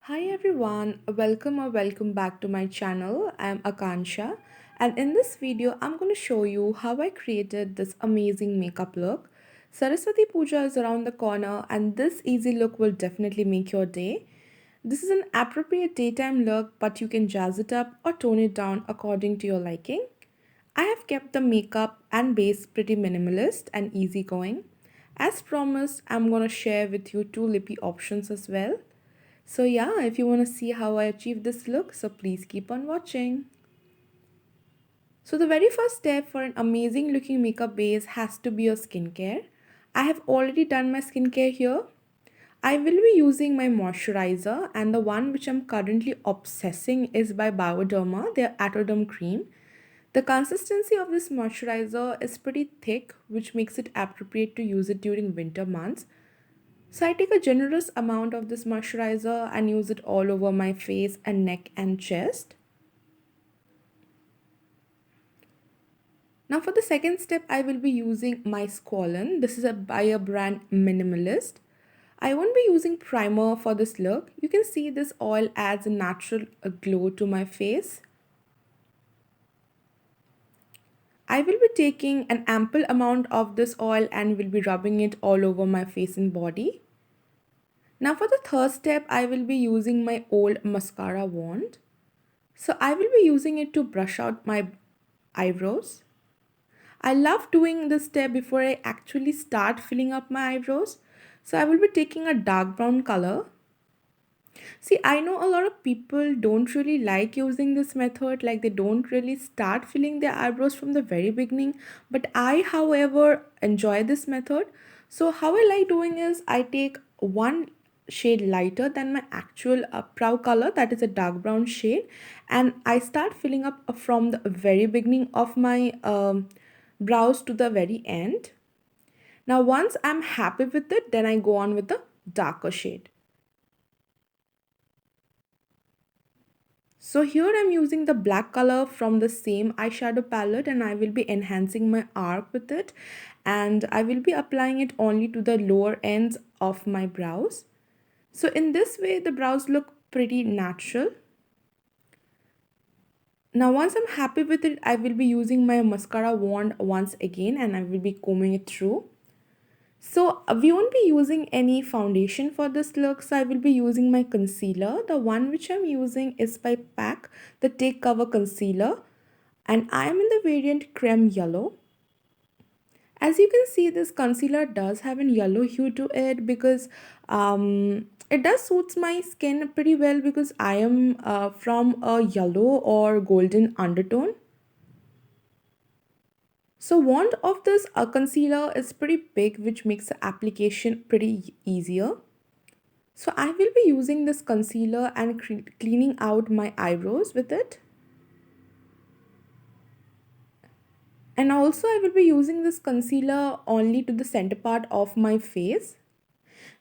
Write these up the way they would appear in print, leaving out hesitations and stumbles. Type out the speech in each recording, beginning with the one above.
Hi everyone, welcome back to my channel. I'm Akansha, and in this video I'm going to show you how I created this amazing makeup look. Saraswati Puja is around the corner and this easy look will definitely make your day. This is an appropriate daytime look, but you can jazz it up or tone it down according to your liking. I have kept the makeup and base pretty minimalist and easygoing. As promised, I'm going to share with you two lippy options as well. So yeah, if you want to see how I achieve this look, so please keep on watching. So the very first step for an amazing looking makeup base has to be your skincare. I have already done my skincare here. I will be using my moisturizer, and the one which I'm currently obsessing is by Bioderma, their Atoderm cream. The consistency of this moisturizer is pretty thick, which makes it appropriate to use it during winter months. So I take a generous amount of this moisturizer and use it all over my face and neck and chest. Now for the second step, I will be using my Squalene. This is by a brand Minimalist. I won't be using primer for this look. You can see this oil adds a natural glow to my face. I will be taking an ample amount of this oil and will be rubbing it all over my face and body. Now for the third step, I will be using my old mascara wand. So I will be using it to brush out my eyebrows. I love doing this step before I actually start filling up my eyebrows. So I will be taking a dark brown color. See, I know a lot of people don't really like using this method, like they don't really start filling their eyebrows from the very beginning. But I, however, enjoy this method. So, how I like doing is I take one shade lighter than my actual brow color, that is a dark brown shade, and I start filling up from the very beginning of my brows to the very end. Now, once I'm happy with it, then I go on with the darker shade. So here I'm using the black color from the same eyeshadow palette and I will be enhancing my arc with it, and I will be applying it only to the lower ends of my brows. So in this way the brows look pretty natural. Now once I'm happy with it, I will be using my mascara wand once again and I will be combing it through. So we won't be using any foundation for this look. So I will be using my concealer. The one which I'm using is by PAC, the Take Cover Concealer. And I am in the variant Creme Yellow. As you can see, this concealer does have a yellow hue to it because it does suits my skin pretty well because I am from a yellow or golden undertone. So wand of this concealer is pretty big, which makes the application pretty easier. So I will be using this concealer and cleaning out my eyebrows with it. And also I will be using this concealer only to the center part of my face.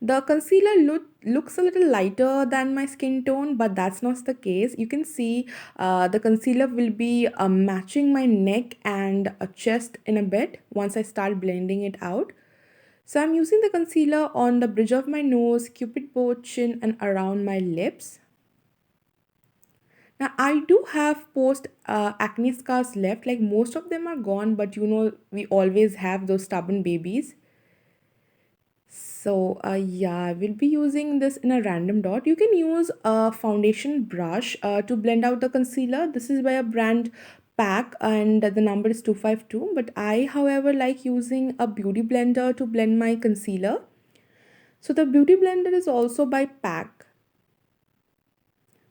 The concealer looks a little lighter than my skin tone, but that's not the case. You can see the concealer will be matching my neck and chest in a bit once I start blending it out. So I'm using the concealer on the bridge of my nose, cupid bow, chin, and around my lips. Now I do have post acne scars left, like most of them are gone, but you know we always have those stubborn babies. So yeah, I will be using this in a random dot. You can use a foundation brush to blend out the concealer. This is by a brand pack and the number is 252. But I, however, like using a beauty blender to blend my concealer. So the beauty blender is also by pack.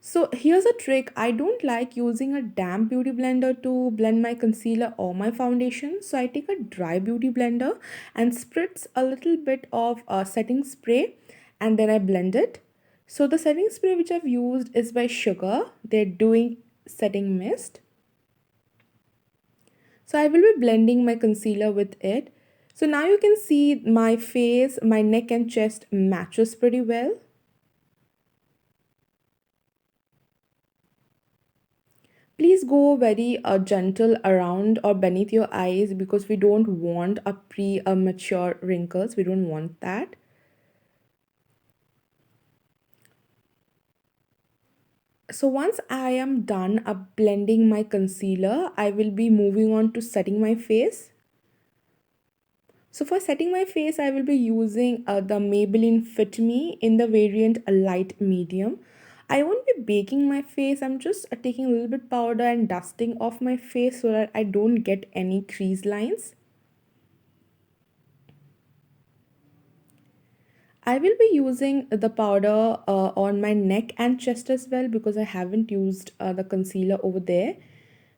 So here's a trick. I don't like using a damp beauty blender to blend my concealer or my foundation. So I take a dry beauty blender and spritz a little bit of setting spray and then I blend it. So the setting spray which I've used is by Sugar. They're doing setting mist. So I will be blending my concealer with it. So now you can see my face, my neck and chest matches pretty well. Please go very gentle around or beneath your eyes because we don't want a premature wrinkles. We don't want that. So once I am done blending my concealer, I will be moving on to setting my face. So for setting my face, I will be using the Maybelline Fit Me in the variant a light medium. I won't be baking my face. I'm just taking a little bit powder and dusting off my face so that I don't get any crease lines. I will be using the powder on my neck and chest as well because I haven't used the concealer over there.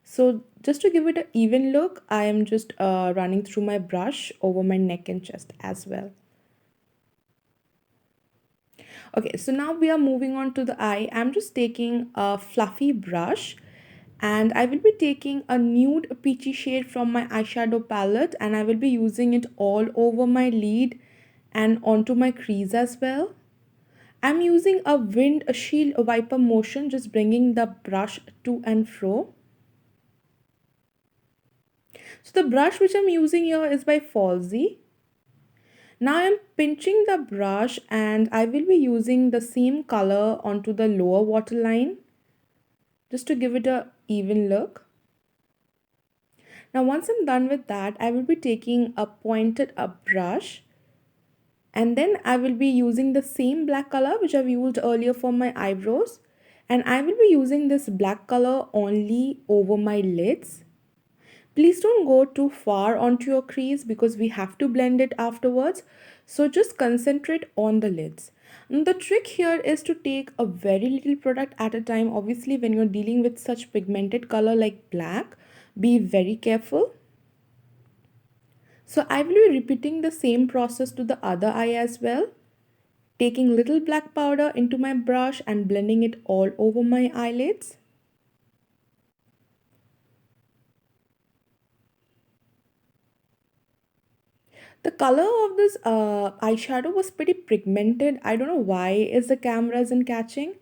So just to give it an even look, I am just running through my brush over my neck and chest as well. Okay, so now we are moving on to the eye. I'm just taking a fluffy brush and I will be taking a nude peachy shade from my eyeshadow palette and I will be using it all over my lid and onto my crease as well. I'm using a windshield wiper motion, just bringing the brush to and fro. So the brush which I'm using here is by Falsy. Now I'm pinching the brush and I will be using the same color onto the lower waterline just to give it a even look. Now once I'm done with that, I will be taking a pointed up brush and then I will be using the same black color which I've used earlier for my eyebrows, and I will be using this black color only over my lids. Please don't go too far onto your crease because we have to blend it afterwards. So just concentrate on the lids. And the trick here is to take a very little product at a time. Obviously, when you're dealing with such pigmented color like black, be very careful. So I will be repeating the same process to the other eye as well. Taking little black powder into my brush and blending it all over my eyelids. The color of this eyeshadow was pretty pigmented. I don't know why is the camera isn't catching.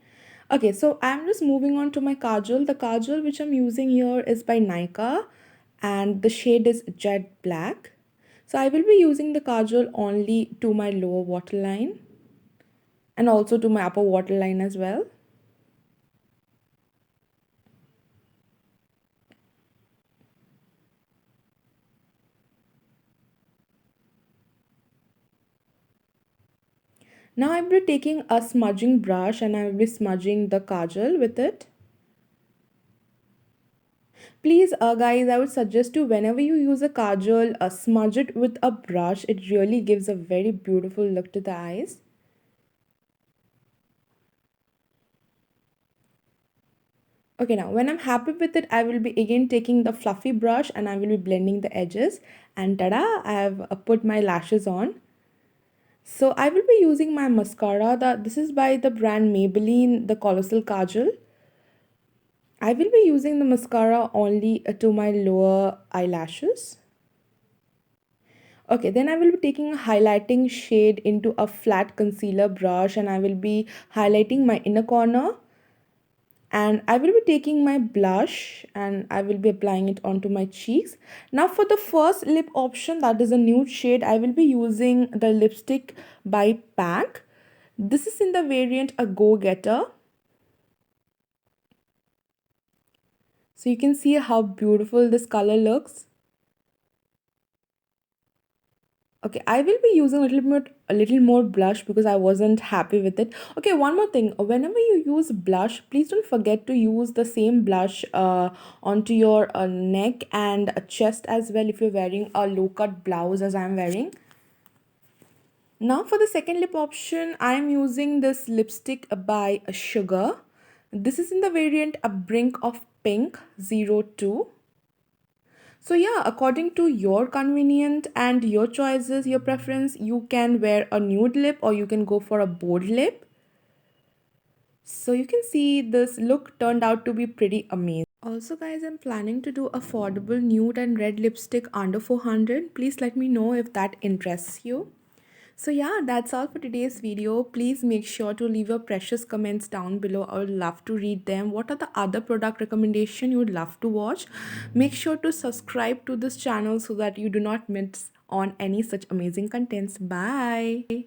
Okay, so I'm just moving on to my kajal. The kajal which I'm using here is by Nykaa and the shade is Jet Black. So I will be using the kajal only to my lower waterline and also to my upper waterline as well. Now I will be taking a smudging brush and I will be smudging the kajal with it. Please, guys, I would suggest you whenever you use a kajal, smudge it with a brush. It really gives a very beautiful look to the eyes. Okay, now when I'm happy with it, I will be again taking the fluffy brush and I will be blending the edges. And tada, I have put my lashes on. So I will be using my mascara. This is by the brand Maybelline, the Colossal Kajal. I will be using the mascara only to my lower eyelashes. Okay, then I will be taking a highlighting shade into a flat concealer brush and I will be highlighting my inner corner. And I will be taking my blush and I will be applying it onto my cheeks. Now for the first lip option, that is a nude shade, I will be using the lipstick by PAC. This is in the variant a Go Getter. So you can see how beautiful this color looks. Okay, I will be using a little more blush because I wasn't happy with it. Okay, one more thing. Whenever you use blush, please don't forget to use the same blush onto your neck and chest as well if you're wearing a low cut blouse as I'm wearing. Now for the second lip option, I am using this lipstick by Sugar. This is in the variant a Brink of Pink 02. So yeah, according to your convenient and your choices, your preference, you can wear a nude lip or you can go for a bold lip. So you can see this look turned out to be pretty amazing. Also guys, I'm planning to do affordable nude and red lipstick under 400. Please let me know if that interests you. So yeah, that's all for today's video. Please make sure to leave your precious comments down below. I would love to read them. What are the other product recommendation you would love to watch? Make sure to subscribe to this channel so that you do not miss on any such amazing contents. Bye.